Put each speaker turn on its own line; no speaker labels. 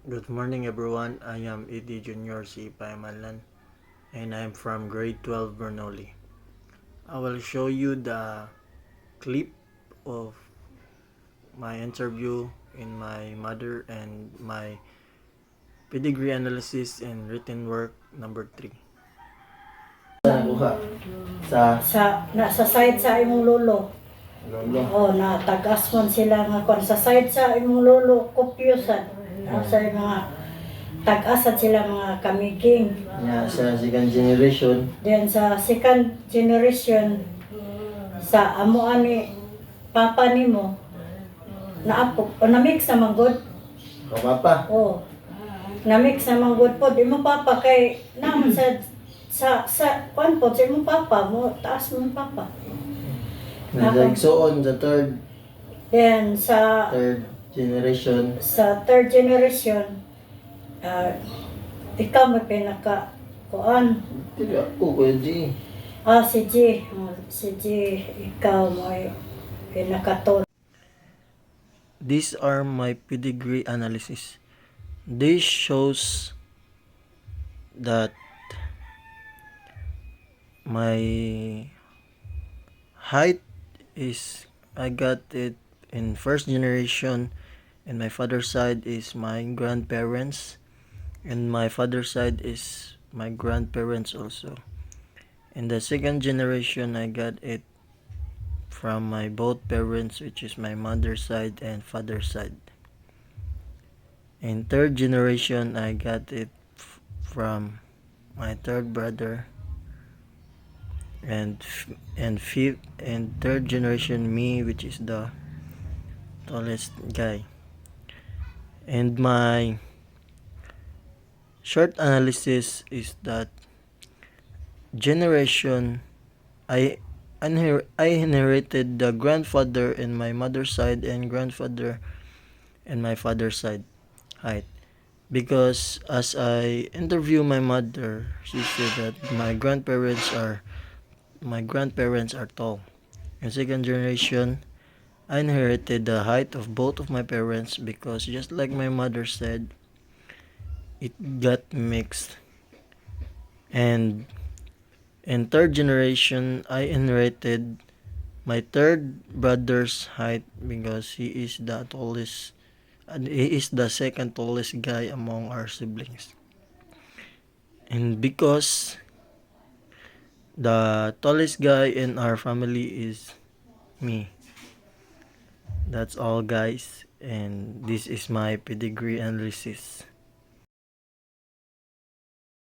Good morning everyone, I am ED Junior C. Paimalan and I am from grade 12 Bernoulli. I will show you the clip of my interview in my mother and my pedigree analysis and written work number 3.
Nakuha nasa side sa imong lolo.
Lolo.
Oh, na tagas man sila nga kon sa side sa imong lolo kopyosan. Sa mga tag-asad sila mga kamiging.
Sa second generation.
Then sa second generation sa amo ani papa nimo naapo o na-mix na manggod.
Papa.
Oh. Na-mix na manggod po di mo papa kay naman sa kwan po sa imong papa mo taas mo papa.
Nagsoon sa third
Then sa
generation.
third generation ikaw may pinaka kuan.
Hindi ako, Kuya G.
Si G. Si G, ikaw may pinakatol.
These are my pedigree analysis. This shows that my height is, I got it in first generation, and my father's side is my grandparents, and my father's side is my grandparents also. In the second generation, I got it from my both parents, which is my mother's side and father's side. In third generation, I got it from my third brother, and fifth and third generation me, which is the tallest guy. And my short analysis is that generation I inherited the grandfather in my mother's side and grandfather in my father's side height, because as I interview my mother, she said that my grandparents are tall. In second generation, I inherited the height of both of my parents because just like my mother said, it got mixed. And in third generation, I inherited my third brother's height because he is the tallest, and he is the second tallest guy among our siblings. And because the tallest guy in our family is me. That's all, guys, and this is my pedigree analysis.